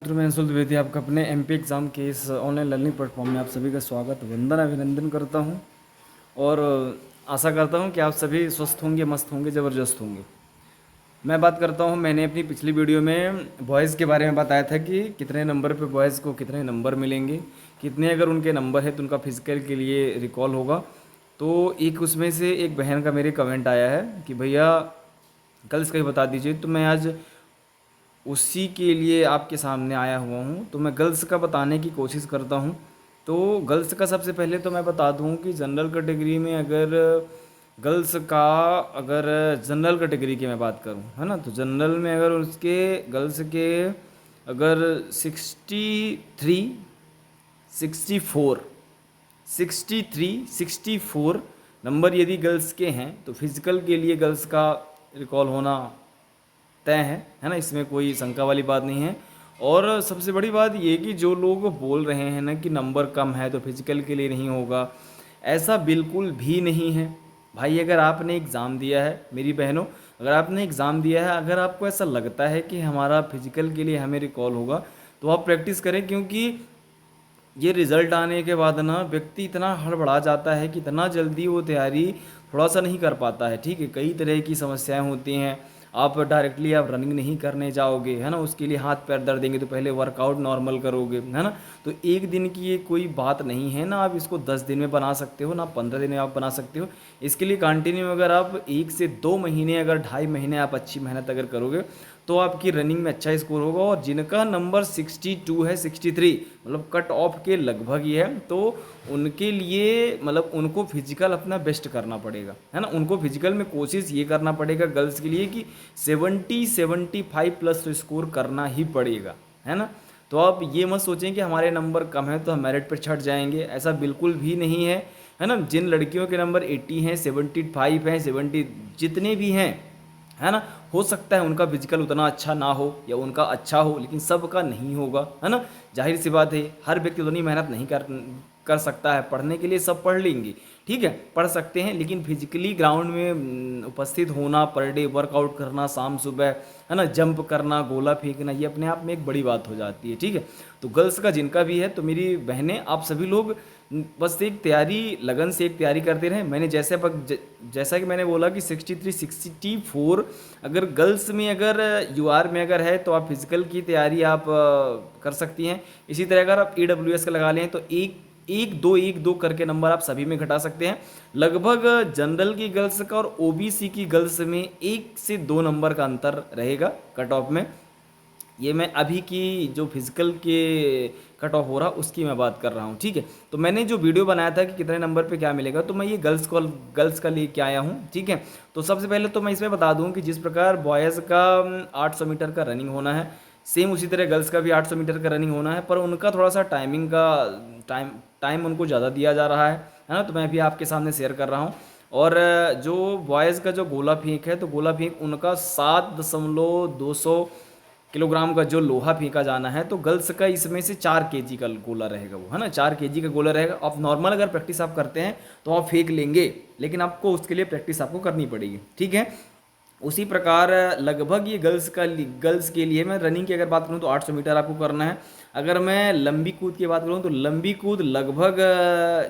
मैं अंशुल द्विवेदी आपका अपने एमपी एग्ज़ाम के इस ऑनलाइन लर्निंग प्लेटफॉर्म में आप सभी का स्वागत वंदन अभिनंदन करता हूं और आशा करता हूं कि आप सभी स्वस्थ होंगे, मस्त होंगे, ज़बरदस्त होंगे। मैं बात करता हूं, मैंने अपनी पिछली वीडियो में बॉयज़ के बारे में बताया था कि कितने नंबर पे बॉयज़ को कितने नंबर मिलेंगे, कितने अगर उनके नंबर है तो उनका फिजिकल के लिए रिकॉल होगा। तो एक उसमें से एक बहन का मेरे कमेंट आया है कि भैया गर्ल्स का ही बता दीजिए, तो मैं आज उसी के लिए आपके सामने आया हुआ हूँ। तो मैं गर्ल्स का बताने की कोशिश करता हूँ। तो गर्ल्स का सबसे पहले तो मैं बता दूँ कि जनरल कैटेगरी में अगर गर्ल्स का अगर जनरल कैटेगरी की मैं बात करूँ, है ना, तो जनरल में अगर उसके गर्ल्स के अगर 63 64 64 नंबर यदि गर्ल्स के हैं तो फिजिकल के लिए गर्ल्स का रिकॉल होना तय है ना, इसमें कोई शंका वाली बात नहीं है। और सबसे बड़ी बात ये कि जो लोग बोल रहे हैं ना कि नंबर कम है तो फिजिकल के लिए नहीं होगा, ऐसा बिल्कुल भी नहीं है। भाई अगर आपने एग्ज़ाम दिया है, मेरी बहनों, अगर आपने एग्ज़ाम दिया है, अगर आपको ऐसा लगता है कि हमारा फिजिकल के लिए हमें रिकॉल होगा तो आप प्रैक्टिस करें। क्योंकि ये रिज़ल्ट आने के बाद ना व्यक्ति इतना हड़बड़ा जाता है कि इतना जल्दी वो तैयारी थोड़ा सा नहीं कर पाता है। ठीक है, कई तरह की समस्याएं होती हैं। आप डायरेक्टली आप रनिंग नहीं करने जाओगे, है ना, उसके लिए हाथ पैर दर्द देंगे तो पहले वर्कआउट नॉर्मल करोगे, है ना। तो एक दिन की ये कोई बात नहीं है ना, आप इसको 10 दिन में बना सकते हो ना 15 दिन में आप बना सकते हो। इसके लिए कंटिन्यू अगर आप 1 से 2 महीने, अगर 2.5 महीने आप अच्छी मेहनत अगर करोगे तो आपकी रनिंग में अच्छा स्कोर होगा। और जिनका नंबर 62 है, 63 मतलब कट ऑफ के लगभग ही है, तो उनके लिए मतलब उनको फिजिकल अपना बेस्ट करना पड़ेगा, है ना। उनको फिजिकल में कोशिश ये करना पड़ेगा गर्ल्स के लिए कि 75 प्लस तो स्कोर करना ही पड़ेगा, है ना। तो आप ये मत सोचें कि हमारे नंबर कम है तो हम मेरिट पर छट जाएंगे, ऐसा बिल्कुल भी नहीं है ना। जिन लड़कियों के नंबर 80 हैं, 75 हैं, 70 जितने भी हैं, है ना, हो सकता है उनका फिजिकल उतना अच्छा ना हो या उनका अच्छा हो, लेकिन सबका नहीं होगा, है ना। जाहिर सी बात है, हर व्यक्ति उतनी मेहनत नहीं कर कर सकता है। पढ़ने के लिए सब पढ़ लेंगे, ठीक है, पढ़ सकते हैं, लेकिन फिजिकली ग्राउंड में उपस्थित होना, पर डे वर्कआउट करना शाम सुबह, है ना, जंप करना, गोला फेंकना, ये अपने आप में एक बड़ी बात हो जाती है। ठीक है, तो गर्ल्स का जिनका भी है, तो मेरी बहनें आप सभी लोग बस एक तैयारी, लगन से एक तैयारी करते रहें। मैंने जैसा कि मैंने बोला कि 63 64 अगर गर्ल्स में अगर यूआर में अगर है तो आप फिजिकल की तैयारी आप कर सकती हैं। इसी तरह अगर आप ईडब्ल्यूएस का लगा लें तो एक दो करके नंबर आप सभी में घटा सकते हैं। लगभग जनरल की गर्ल्स का और ओबीसी की गर्ल्स में 1 से 2 नंबर का अंतर रहेगा कट ऑफ में। ये मैं अभी की जो फिजिकल के कट ऑफ हो रहा उसकी मैं बात कर रहा हूँ। ठीक है, तो मैंने जो वीडियो बनाया था कि कितने नंबर पे क्या मिलेगा, तो मैं ये गर्ल्स का लेके आया हूँ। ठीक है, तो सबसे पहले तो मैं इसमें बता दूँ कि जिस प्रकार बॉयज़ का 800 मीटर का रनिंग होना है, सेम उसी तरह गर्ल्स का भी 800 मीटर का रनिंग होना है, पर उनका थोड़ा सा टाइमिंग का टाइम टाइम उनको ज़्यादा दिया जा रहा है ना। तो मैं भी आपके सामने शेयर कर रहा हूँ। और जो बॉयज़ का जो गोला फेंक है, तो गोला फेंक उनका 7.200 किलोग्राम का जो लोहा फेंका जाना है, तो गर्ल्स का इसमें से 4 केजी का गोला रहेगा वो, है ना, 4 केजी का गोला रहेगा। आप नॉर्मल अगर प्रैक्टिस आप करते हैं तो आप फेंक लेंगे, लेकिन आपको उसके लिए प्रैक्टिस आपको करनी पड़ेगी। ठीक है, उसी प्रकार लगभग ये गर्ल्स के लिए मैं रनिंग की अगर बात करूँ तो 800 मीटर आपको करना है। अगर मैं लंबी कूद की बात करूँ तो लंबी कूद लगभग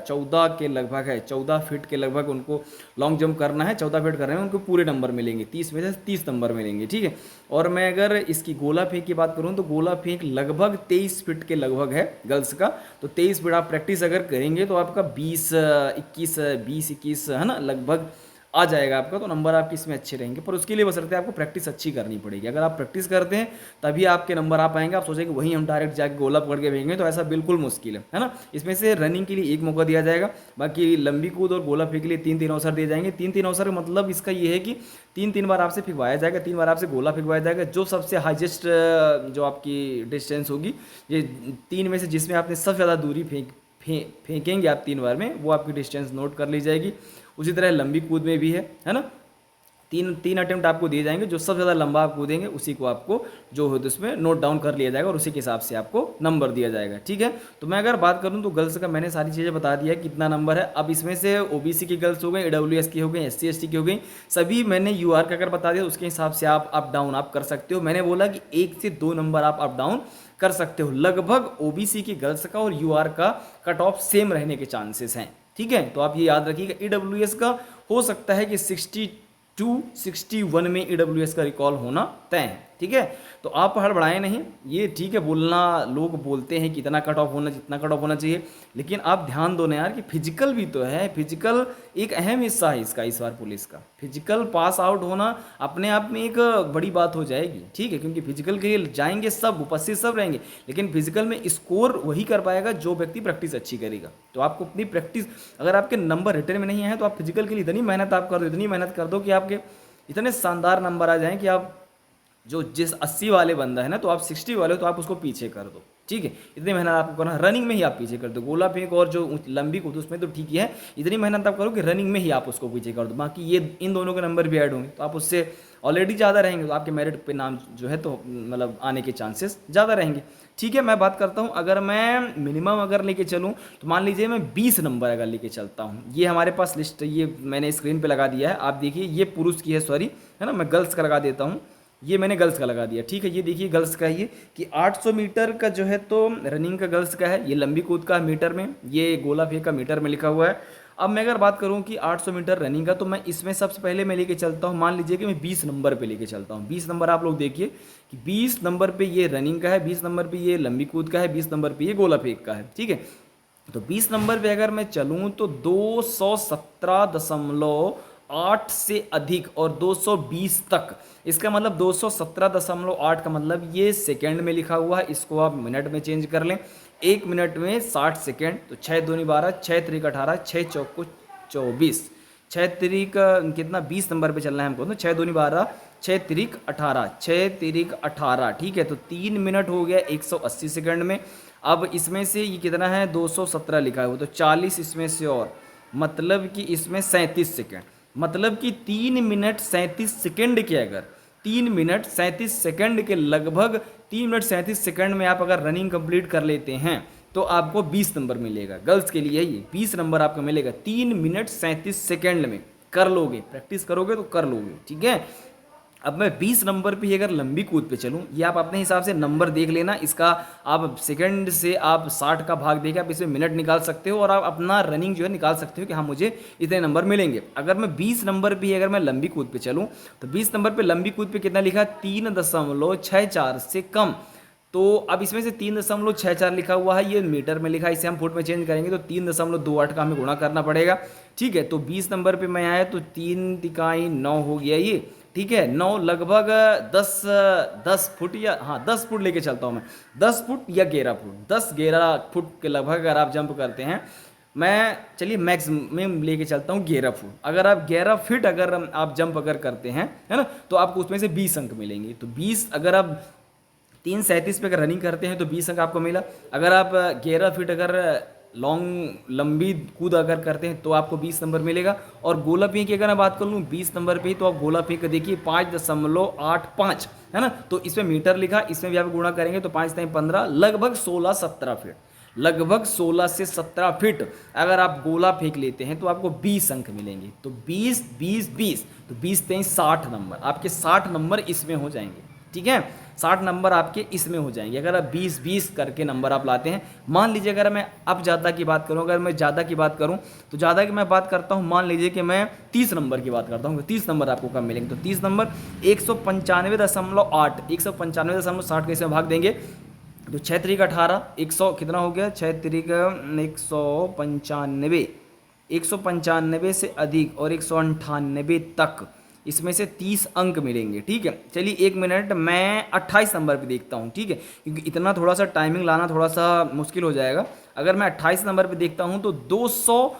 14 के लगभग है, 14 फीट के लगभग उनको लॉन्ग जंप करना है। 14 फीट कर रहे हैं, उनको पूरे नंबर मिलेंगे, 30 में से 30 नंबर मिलेंगे। ठीक है, और मैं अगर इसकी गोला फेंक की बात करूँ तो गोला फेंक लगभग 23 फीट के लगभग है गर्ल्स का। तो 23 फीट आप प्रैक्टिस अगर करेंगे तो आपका 20 21 है ना, लगभग आ जाएगा आपका। तो नंबर आपके इसमें अच्छे रहेंगे, पर उसके लिए बशर्ते आपको प्रैक्टिस अच्छी करनी पड़ेगी। अगर आप प्रैक्टिस करते हैं तभी आपके नंबर आ पाएंगे। आप सोचेंगे वहीं हम डायरेक्ट जाके गोला पकड़ के फेंकेंगे, तो ऐसा बिल्कुल मुश्किल है ना। इसमें से रनिंग के लिए एक मौका दिया जाएगा, बाकी लंबी कूद और गोला फेंक के लिए 3 3 अवसर दिए जाएंगे। 3 3 अवसर का मतलब इसका ये है कि 3 3 बार आपसे फेंकवाया जाएगा, 3 बार आपसे गोला फेंकवाया जाएगा। जो सबसे हाइजेस्ट जो आपकी डिस्टेंस होगी, ये 3 में से जिसमें आपने सबसे ज़्यादा दूरी फेंकेंगे आप 3 बार में, वो आपकी डिस्टेंस नोट कर ली जाएगी। उसी तरह लंबी कूद में भी है ना। तीन तीन अटेम्प्ट आपको दिए जाएंगे, जो सबसे ज़्यादा लंबा आप कूदेंगे उसी को आपको जो हो उसमें नोट डाउन कर लिया जाएगा और उसी के हिसाब से आपको नंबर दिया जाएगा। ठीक है, तो मैं अगर बात करूं तो गर्ल्स का मैंने सारी चीज़ें बता दिया है कितना नंबर है। अब इसमें से ओबीसी की गर्ल्स हो गई, ईडब्ल्यूएस की हो गई, एससी एसटी की हो गई, सभी मैंने यूआर का अगर बता दिया उसके हिसाब से आप अप डाउन आप कर सकते हो। मैंने बोला कि 1 से 2 नंबर आप अप डाउन कर सकते हो। लगभग ओबीसी की गर्ल्स का और यूआर का कट ऑफ सेम रहने के चांसेस हैं। ठीक है, तो आप ये याद रखिएगा। ईडब्ल्यूएस का हो सकता है कि 61 में ईडब्ल्यूएस का रिकॉल होना तय है। ठीक है, तो आप हड़बड़ाएं नहीं, ये ठीक है बोलना, लोग बोलते हैं कि इतना कट ऑफ होना, जितना कट ऑफ होना चाहिए, लेकिन आप ध्यान दो ना यार कि फिजिकल भी तो है। फिजिकल एक अहम हिस्सा है इसका, इस बार पुलिस का फिजिकल पास आउट होना अपने आप में एक बड़ी बात हो जाएगी। ठीक है, क्योंकि फिजिकल के लिए जाएंगे सब, उपस्थित सब रहेंगे, लेकिन फिजिकल में स्कोर वही कर पाएगा जो व्यक्ति प्रैक्टिस अच्छी करेगा। तो आपको अपनी प्रैक्टिस, अगर आपके नंबर रिटर्न में नहीं आए तो आप फिजिकल के लिए इतनी मेहनत आप कर दो, इतनी मेहनत कर दो कि आपके इतने शानदार नंबर आ जाएं कि आप जो जिस 80 वाले बंदा है ना, तो आप 60 वाले हो तो आप उसको पीछे कर दो। ठीक है, इतनी मेहनत आपको करना, रनिंग में ही आप पीछे कर दो। गोला फेंक और जो लंबी कूद उसमें तो ठीक ही है, इतनी मेहनत आप करो कि रनिंग में ही आप उसको पीछे कर दो। बाकी ये इन दोनों के नंबर भी ऐड होंगे तो आप उससे ऑलरेडी ज़्यादा रहेंगे, तो आपके मेरिट पे नाम जो है तो मतलब आने के चांसेस ज़्यादा रहेंगे। ठीक है, मैं बात करता हूँ, अगर मैं मिनिमम अगर लेके चलूँ तो मान लीजिए मैं 20 नंबर अगर लेके चलता हूँ, ये हमारे पास लिस्ट, ये मैंने स्क्रीन पे लगा दिया है, आप देखिए, ये पुरुष की है, सॉरी है ना, मैं गर्ल्स का लगा देता हूँ, ये मैंने गर्ल्स का लगा दिया। ठीक है, ये देखिए गर्ल्स का ये कि 800 मीटर का जो है तो रनिंग का गर्ल्स का है, ये लंबी कूद का मीटर में, ये गोला फेंक का मीटर में लिखा हुआ है। अब मैं अगर बात करूं कि 800 मीटर रनिंग का, तो मैं इसमें सबसे पहले मैं लेके चलता हूं, मान लीजिए कि मैं 20 नंबर पे लेके चलता हूं। 20 नंबर आप लोग देखिए कि 20 नंबर पे ये रनिंग का है, 20 नंबर पे ये लंबी कूद का है, 20 नंबर पे ये गोला फेंक का है। ठीक है, तो 20 नंबर पे अगर मैं चलूँ तो 217.8 से अधिक और 220 तक, इसका मतलब 217.8 का मतलब ये सेकंड में लिखा हुआ है, इसको आप मिनट में चेंज कर लें। 1 मिनट में 60 सेकंड, तो 6 दूनी 12, 6 त्रिक 18, 6 चौको 24, 6 त्रिक कितना 20 नंबर पे चलना है हमको, तो 6 दूनी 12, 6 त्रिक 18, 6 त्रिक 18। ठीक है, तो 3 मिनट हो गया 180 सेकंड में। अब इसमें से ये कितना है 217 लिखा है वो, तो 40 इसमें से और, मतलब कि इसमें 37 सेकंड, मतलब कि 3 मिनट 37 सेकंड के, अगर 3 मिनट 37 सेकंड के लगभग 3 मिनट 37 सेकंड में आप अगर रनिंग कंप्लीट कर लेते हैं तो आपको 20 नंबर मिलेगा। गर्ल्स के लिए ये 20 नंबर आपको मिलेगा 3 मिनट 37 सेकंड में। कर लोगे, प्रैक्टिस करोगे तो कर लोगे। ठीक है, अब मैं 20 नंबर पे अगर लंबी कूद पे चलूँ, ये आप अपने हिसाब से नंबर देख लेना, इसका आप सेकंड से आप 60 का भाग देके आप इसमें मिनट निकाल सकते हो और आप अपना रनिंग जो है निकाल सकते हो कि हाँ मुझे इतने नंबर मिलेंगे। अगर मैं 20 नंबर पे अगर मैं लंबी कूद पे चलूँ तो 20 नंबर पे लंबी कूद पे कितना लिखा, 3.64 से कम। तो अब इसमें से 3.64 लिखा हुआ है, ये मीटर में लिखा है, इसे हम फुट में चेंज करेंगे तो 3.28 का हमें गुणा करना पड़ेगा। ठीक है, तो 20 नंबर पे मैं आया तो 3 तिकाई 9 हो गया ये। ठीक है, 9 लगभग 10 फुट या हाँ 10 फुट लेके चलता हूँ मैं, 10 फुट या 11 फुट, 10-11 फुट के लगभग अगर आप जंप करते हैं, मैं चलिए मैक्सिमम लेके चलता हूँ 11 फुट। अगर आप 11 फीट अगर आप जंप अगर करते हैं, है ना, तो आपको उसमें से 20 अंक मिलेंगे। तो 20 अगर आप 3:37 पे अगर रनिंग करते हैं तो 20 अंक आपको मिला। अगर आप 11 फीट अगर लंबी कूद अगर करते हैं तो आपको 20 नंबर मिलेगा। और गोला फेंक की अगर मैं बात कर लूँ 20 नंबर पे, तो आप गोला फेंक देखिए 5.85 है ना, तो इसमें मीटर लिखा, इसमें भी आप गुणा करेंगे तो 5 टाइम 15, लगभग 16-17 फीट, लगभग 16 से 17 फीट अगर आप गोला फेंक लेते हैं तो आपको 20 अंक मिलेंगे। तो 20 20 20, तो 20 तेईस 60 नंबर, आपके 60 नंबर इसमें हो जाएंगे। ठीक है, 60 नंबर आपके इसमें हो जाएंगे अगर आप 20-20 करके नंबर आप लाते हैं। मान लीजिए अगर मैं अब ज़्यादा की बात करूं, अगर मैं ज़्यादा की बात करूं तो ज़्यादा की मैं बात करता हूं, मान लीजिए कि मैं 30 नंबर की बात करता हूं, 30 नंबर आपको कम मिलेंगे। तो 30 नंबर 195.8, 195.60 कैसे भाग देंगे, तो 6 त्रिक 18, 100 कितना हो गया, 6 त्रिक 195, 195 से अधिक और 198 तक, इसमें से 30 अंक मिलेंगे। ठीक है, चलिए 1 मिनट मैं 28 नंबर पे देखता हूँ। ठीक है, क्योंकि इतना थोड़ा सा टाइमिंग लाना थोड़ा सा मुश्किल हो जाएगा। अगर मैं 28 नंबर पे देखता हूँ तो 200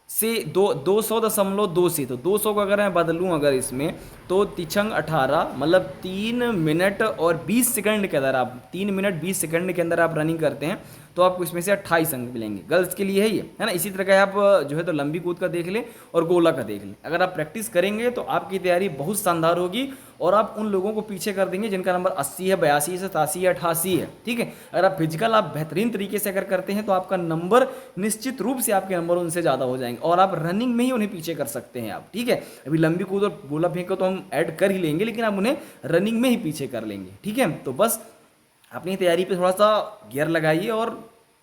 से 200.2 से, तो 200 को अगर मैं बदलूँ अगर इसमें, तो तिछंग 18, मतलब 3 मिनट और 20 सेकंड के अंदर आप 3 मिनट 20 सेकंड के अंदर आप रनिंग करते हैं तो आपको इसमें से 28 अंक मिलेंगे। गर्ल्स के लिए है ये, है ना। इसी तरह का आप जो है तो लंबी कूद का देख लें और गोला का देख लें। अगर आप प्रैक्टिस करेंगे तो आपकी तैयारी बहुत शानदार होगी और आप उन लोगों को पीछे कर देंगे जिनका नंबर 80 है, 82 है, 87 है, 88 है, ठीक है। अगर आप फिजिकल आप बेहतरीन तरीके से अगर करते हैं तो आपका नंबर निश्चित रूप से आपके नंबर उनसे ज़्यादा हो जाएंगे और आप रनिंग में ही उन्हें पीछे कर सकते हैं आप, ठीक है। अभी लंबी कूद और गोला फेंक को तो हम ऐड कर ही लेंगे, लेकिन आप उन्हें रनिंग में ही पीछे कर लेंगे, ठीक है। तो बस अपनी तैयारी पे थोड़ा सा गियर लगाइए और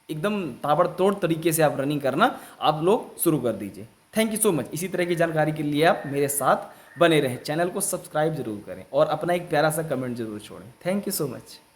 एकदम ताबड़तोड़ तरीके से आप रनिंग करना आप लोग शुरू कर दीजिए। Thank you so much. इसी तरह की जानकारी के लिए आप मेरे साथ बने रहें, चैनल को सब्सक्राइब जरूर करें और अपना एक प्यारा सा कमेंट जरूर छोड़ें। Thank you so much.